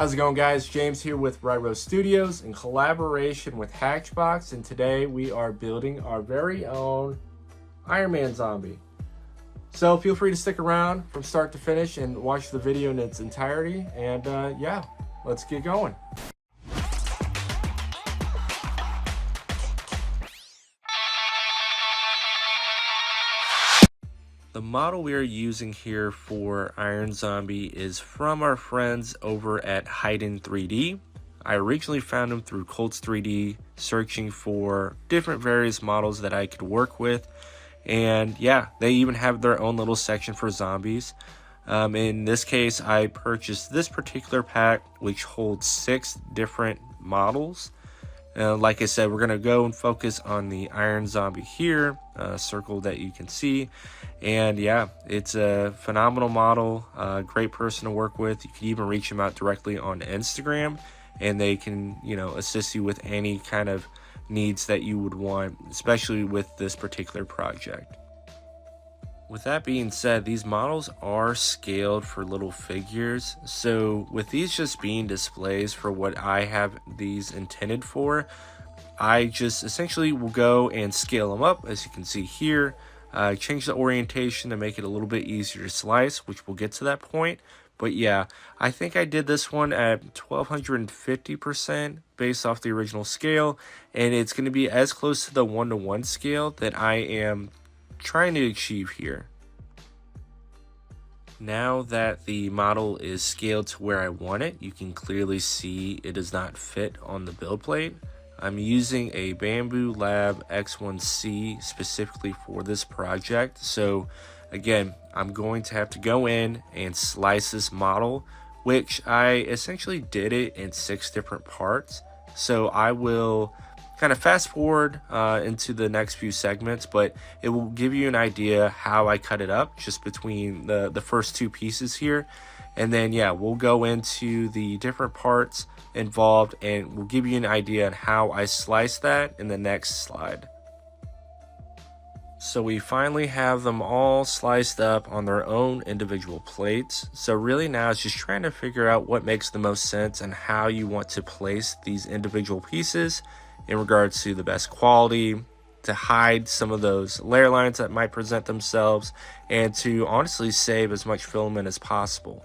How's it going, guys? James here with Ryro Studios in collaboration with HATCHBOX, and today we are building our very own Iron Man zombie. So feel free to stick around from start to finish and watch the video in its entirety, and yeah, let's get going. The model we are using here for Iron Zombie is from our friends over at Hidden 3D. I originally found them through Colts 3D, searching for different various models that I could work with. And yeah, they even have their own little section for zombies. In this case, I purchased this particular pack, which holds 6 different models. Like I said, we're going to go and focus on the Iron Zombie here, circle that you can see. And yeah, it's a phenomenal model, great person to work with. You can even reach them out directly on Instagram, and they can, assist you with any kind of needs that you would want, especially with this particular project. With that being said, these models are scaled for little figures, so with these just being displays for what I have these intended for, I just essentially will go and scale them up, as you can see here, change the orientation to make it a little bit easier to slice, which we'll get to that point. But yeah, I think I did this one at 1250% based off the original scale, and it's going to be as close to the 1:1 scale that I am trying to achieve here. Now that the model is scaled to where I want it, you can clearly see it does not fit on the build plate. I'm using a Bamboo Lab X1C specifically for this project. So again, I'm going to have to go in and slice this model, which I essentially did it in 6 different parts. So I will kind of fast forward into the next few segments, but it will give you an idea how I cut it up just between the first 2 pieces here. And then yeah, we'll go into the different parts involved, and we'll give you an idea on how I slice that in the next slide. So we finally have them all sliced up on their own individual plates. So really now it's just trying to figure out what makes the most sense and how you want to place these individual pieces in regards to the best quality, to hide some of those layer lines that might present themselves, and to honestly save as much filament as possible.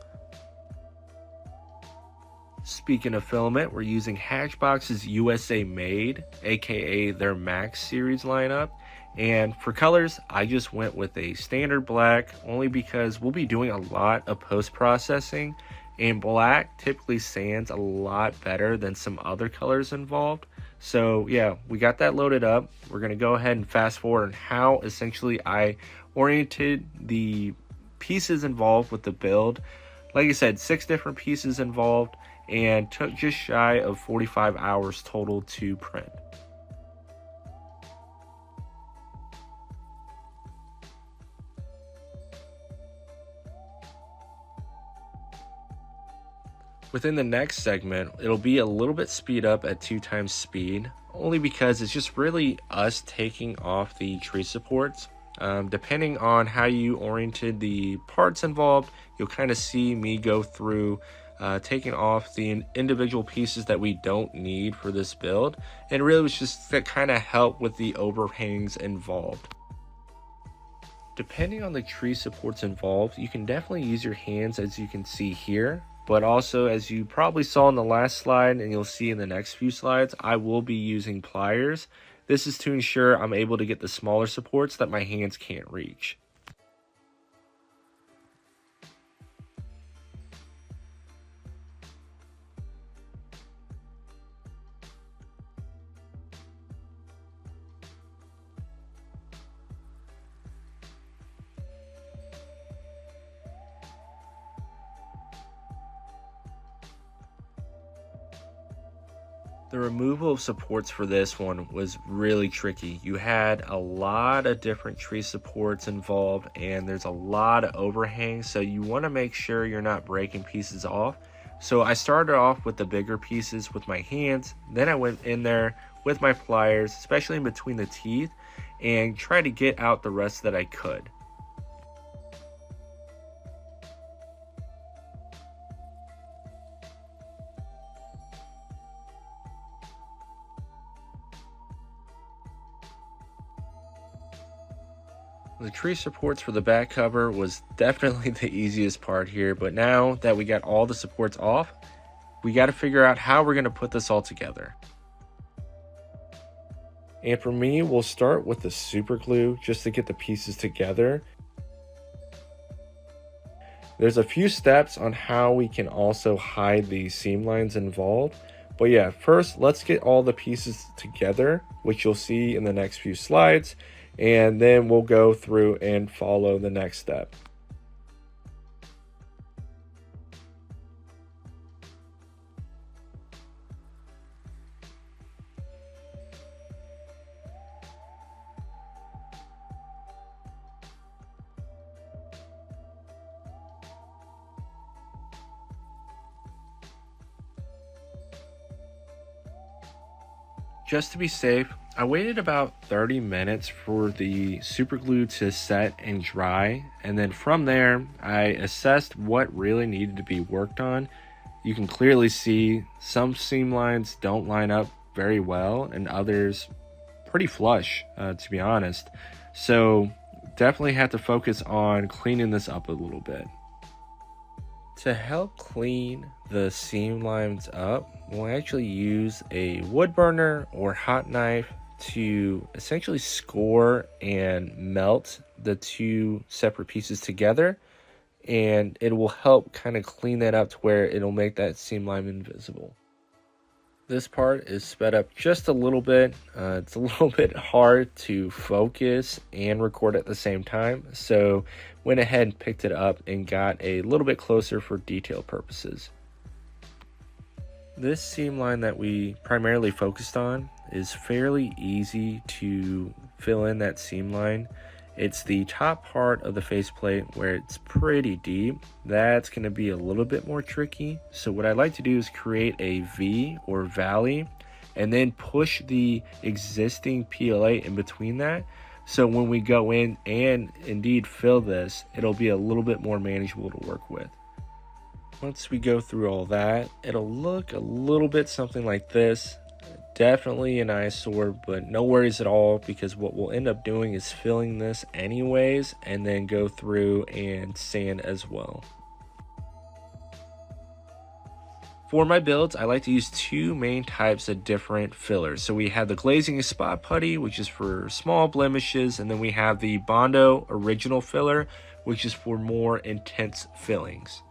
Speaking of filament, we're using HATCHBOX's USA Made, aka their Max series lineup. And for colors, I just went with a standard black, only because we'll be doing a lot of post-processing, and black typically sands a lot better than some other colors involved. So yeah, we got that loaded up. We're going to go ahead and fast forward on how essentially I oriented the pieces involved with the build. Like I said, 6 different pieces involved, and took just shy of 45 hours total to print. Within the next segment, it'll be a little bit speed up at 2 times speed, only because it's just really us taking off the tree supports. Depending on how you oriented the parts involved, you'll kind of see me go through taking off the individual pieces that we don't need for this build, and really was just to kind of help with the overhangs involved. Depending on the tree supports involved, you can definitely use your hands, as you can see here, but also, as you probably saw in the last slide and you'll see in the next few slides, I will be using pliers. This is to ensure I'm able to get the smaller supports that my hands can't reach. The removal of supports for this one was really tricky. You had a lot of different tree supports involved, and there's a lot of overhangs, so you want to make sure you're not breaking pieces off. So I started off with the bigger pieces with my hands, then I went in there with my pliers, especially in between the teeth, and tried to get out the rest that I could. The tree supports for the back cover was definitely the easiest part here, but now that we got all the supports off, we got to figure out how we're going to put this all together. And for me, we'll start with the super glue just to get the pieces together. There's a few steps on how we can also hide the seam lines involved. But yeah, first let's get all the pieces together, which you'll see in the next few slides, and then we'll go through and follow the next step. Just to be safe, I waited about 30 minutes for the super glue to set and dry, and then from there I assessed what really needed to be worked on. You can clearly see some seam lines don't line up very well and others pretty flush, to be honest. So definitely have to focus on cleaning this up a little bit. To help clean the seam lines up, we'll actually use a wood burner or hot knife to essentially score and melt the two separate pieces together, and it will help kind of clean that up to where it'll make that seam line invisible. This part is sped up just a little bit. It's a little bit hard to focus and record at the same time, so went ahead and picked it up and got a little bit closer for detail purposes. This seam line that we primarily focused on is fairly easy to fill in that seam line. It's the top part of the faceplate where it's pretty deep. That's going to be a little bit more tricky. So what I like to do is create a V or valley and then push the existing PLA in between that. So when we go in and indeed fill this, it'll be a little bit more manageable to work with. Once we go through all that, it'll look a little bit something like this. Definitely an eyesore, but no worries at all, because what we'll end up doing is filling this anyways and then go through and sand as well. For my builds, I like to use two main types of different fillers. So we have the glazing and spot putty, which is for small blemishes, and then we have the Bondo original filler, which is for more intense fillings.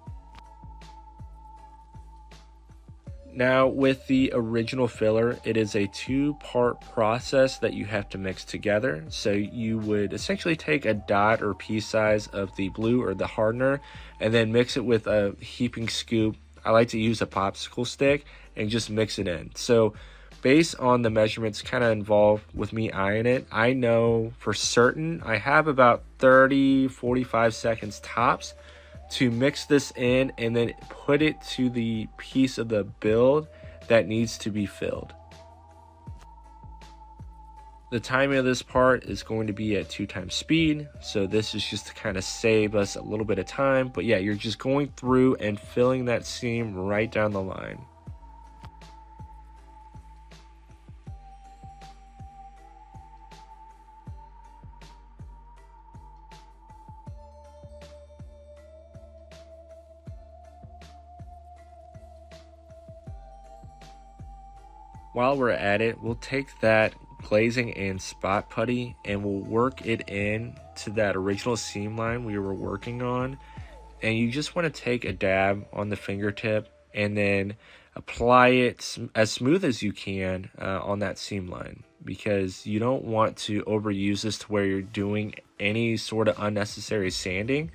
Now with the original filler, it is a two-part process that you have to mix together. So you would essentially take a dot or pea size of the blue or the hardener and then mix it with a heaping scoop. I like to use a popsicle stick and just mix it in. So based on the measurements kind of involved with me eyeing it, I know for certain I have about 30-45 seconds tops to mix this in and then put it to the piece of the build that needs to be filled. The timing of this part is going to be at 2x speed, so this is just to kind of save us a little bit of time. But yeah, you're just going through and filling that seam right down the line. While we're at it, we'll take that glazing and spot putty and we'll work it in to that original seam line we were working on. And you just want to take a dab on the fingertip and then apply it as smooth as you can on that seam line, because you don't want to overuse this to where you're doing any sort of unnecessary sanding.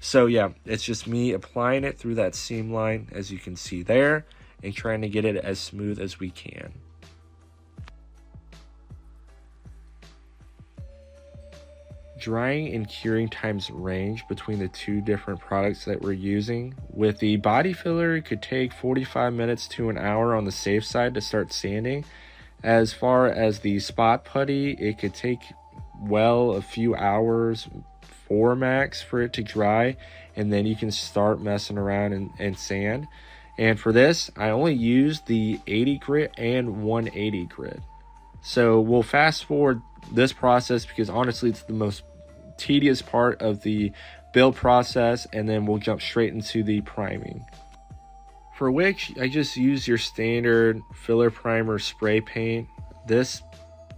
So yeah, it's just me applying it through that seam line, as you can see there, and trying to get it as smooth as we can. Drying and curing times range between the two different products that we're using. With the body filler, it could take 45 minutes to an hour on the safe side to start sanding. As far as the spot putty, it could take a few hours, 4 max, for it to dry, and then you can start messing around and sand. And for this, I only used the 80 grit and 180 grit. So we'll fast forward this process because honestly it's the most tedious part of the build process, and then we'll jump straight into the priming. For which I just use your standard filler primer spray paint. This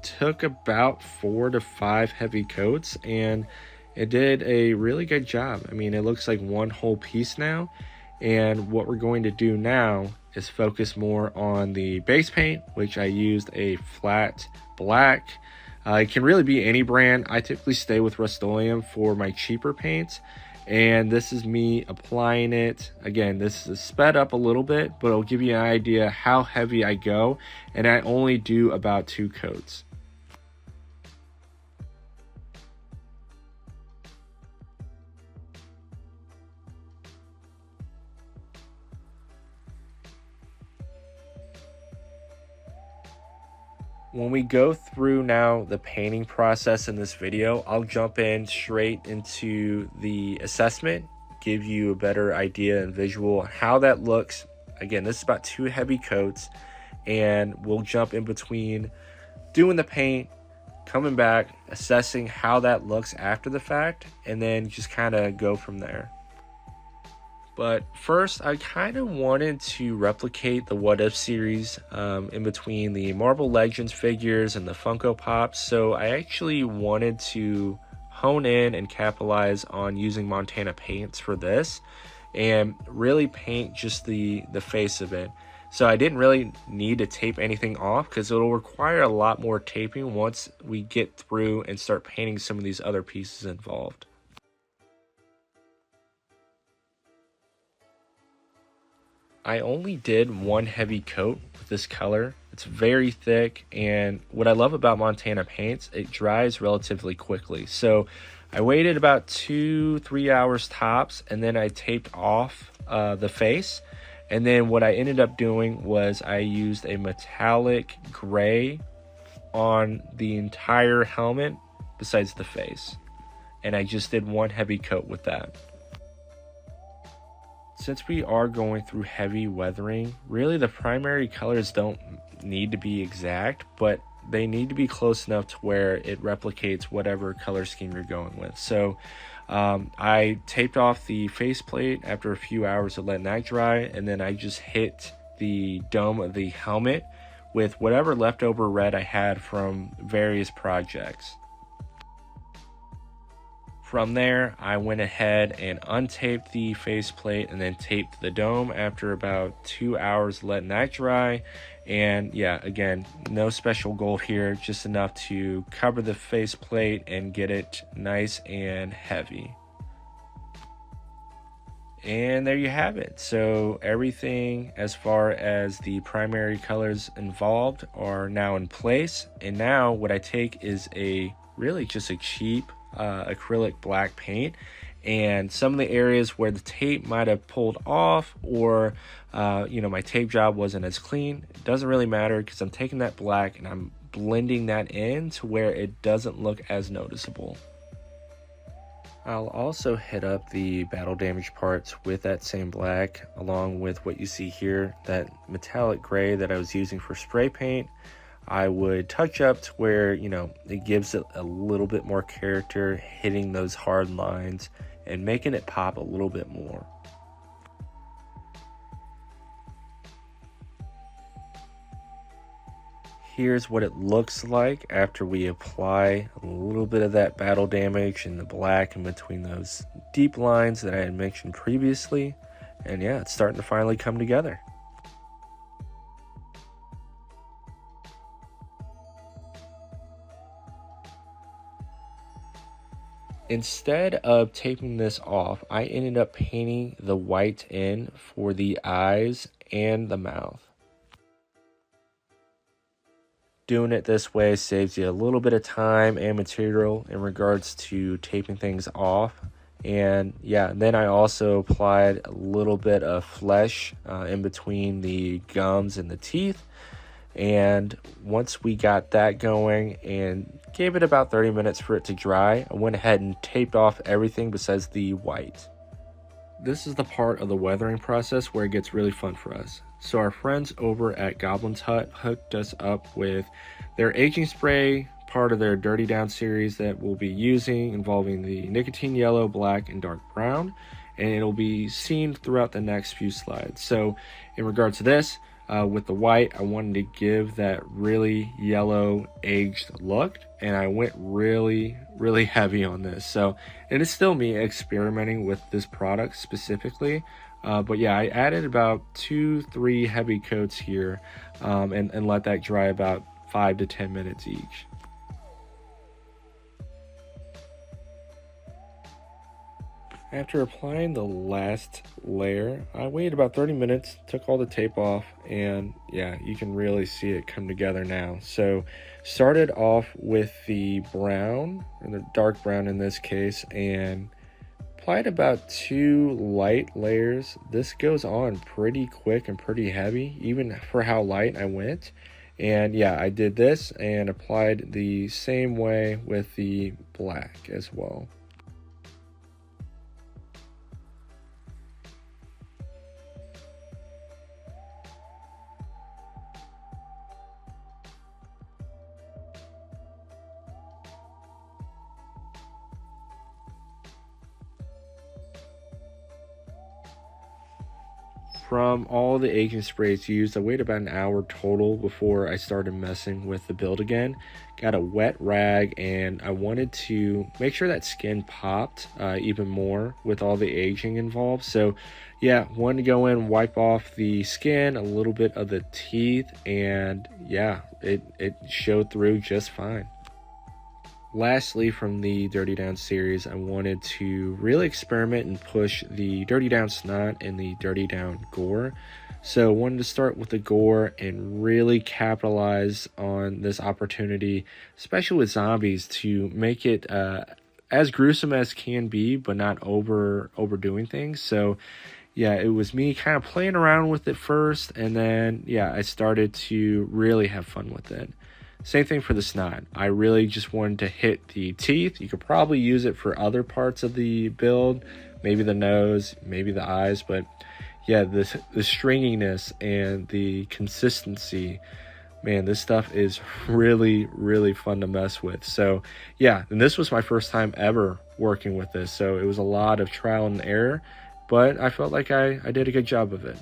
took about 4 to 5 heavy coats and it did a really good job. I mean, it looks like one whole piece now. And what we're going to do now is focus more on the base paint, which I used a flat black. It can really be any brand. I typically stay with Rust-Oleum for my cheaper paints. And this is me applying it. Again, this is sped up a little bit, but it'll give you an idea how heavy I go. And I only do about 2 coats. When we go through now the painting process in this video, I'll jump in straight into the assessment, give you a better idea and visual on how that looks. Again, this is about 2 heavy coats, and we'll jump in between doing the paint, coming back, assessing how that looks after the fact, and then just kind of go from there. But first, I kind of wanted to replicate the What If series in between the Marvel Legends figures and the Funko Pops. So I actually wanted to hone in and capitalize on using Montana paints for this and really paint just the face of it. So I didn't really need to tape anything off because it'll require a lot more taping once we get through and start painting some of these other pieces involved. I only did 1 heavy coat with this color. It's very thick, and what I love about Montana paints, it dries relatively quickly. So I waited about 2-3 hours tops, and then I taped off the face. And then what I ended up doing was I used a metallic gray on the entire helmet besides the face. And I just did 1 heavy coat with that. Since we are going through heavy weathering, really the primary colors don't need to be exact, but they need to be close enough to where it replicates whatever color scheme you're going with. So I taped off the faceplate after a few hours of letting that dry, and then I just hit the dome of the helmet with whatever leftover red I had from various projects. From there, I went ahead and untaped the faceplate and then taped the dome after about 2 hours letting that dry. And yeah, again, no special gold here, just enough to cover the faceplate and get it nice and heavy. And there you have it. So everything as far as the primary colors involved are now in place. And now what I take is really just a cheap acrylic black paint, and some of the areas where the tape might have pulled off or my tape job wasn't as clean, it doesn't really matter because I'm taking that black and I'm blending that in to where it doesn't look as noticeable. I'll also hit up the battle damage parts with that same black, along with what you see here, that metallic gray that I was using for spray paint. I would touch up to where, it gives it a little bit more character, hitting those hard lines and making it pop a little bit more. Here's what it looks like after we apply a little bit of that battle damage and the black in between those deep lines that I had mentioned previously. And yeah, it's starting to finally come together. Instead of taping this off, I ended up painting the white in for the eyes and the mouth. Doing it this way saves you a little bit of time and material in regards to taping things off. And yeah, then I also applied a little bit of flesh in between the gums and the teeth. And once we got that going and gave it about 30 minutes for it to dry, I went ahead and taped off everything besides the white. This is the part of the weathering process where it gets really fun for us. So our friends over at Goblin's Hut hooked us up with their aging spray, part of their Dirty Down series that we'll be using, involving the nicotine yellow, black, and dark brown, and it'll be seen throughout the next few slides. So in regards to this, with the white, I wanted to give that really yellow aged look, and I went really heavy on this. So it is still me experimenting with this product specifically, but yeah, I added about 2-3 heavy coats here, and let that dry about 5 to 10 minutes each. After applying the last layer, I waited about 30 minutes, took all the tape off, and yeah, you can really see it come together now. So started off with the brown, or the dark brown in this case, and applied about 2 light layers. This goes on pretty quick and pretty heavy, even for how light I went. And yeah, I did this and applied the same way with the black as well. From all the agent sprays used, I waited about an hour total before I started messing with the build again. Got a wet rag, and I wanted to make sure that skin popped even more with all the aging involved. So yeah, wanted to go in, wipe off the skin, a little bit of the teeth, and yeah, it showed through just fine. Lastly, from the Dirty Down series, I wanted to really experiment and push the Dirty Down Snot and the Dirty Down Gore. So wanted to start with the Gore and really capitalize on this opportunity, especially with zombies, to make it as gruesome as can be, but not overdoing things. So yeah, it was me kind of playing around with it first, and then yeah, I started to really have fun with it. Same thing for the Snot. I really just wanted to hit the teeth. You could probably use it for other parts of the build, maybe the nose, maybe the eyes, but yeah, the stringiness and the consistency, man, this stuff is really fun to mess with. So yeah, and this was my first time ever working with this, so it was a lot of trial and error, but I felt like I did a good job of it.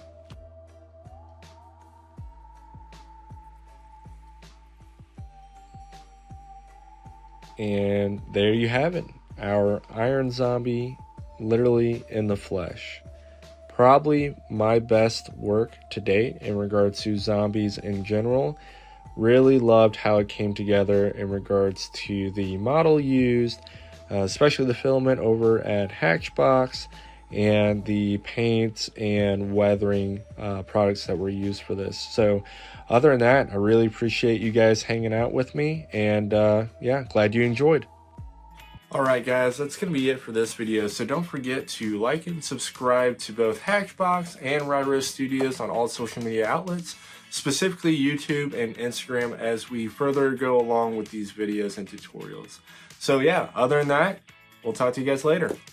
And there you have it, our Iron Zombie literally in the flesh. Probably my best work to date in regards to zombies in general. Really loved how it came together in regards to the model used, especially the filament over at HATCHBOX, and the paints and weathering products that were used for this. So other than that, I really appreciate you guys hanging out with me, and yeah, glad you enjoyed. Alright guys, that's going to be it for this video, so don't forget to like and subscribe to both HATCHBOX and Ryro Studios on all social media outlets, specifically YouTube and Instagram, as we further go along with these videos and tutorials. So yeah, other than that, we'll talk to you guys later.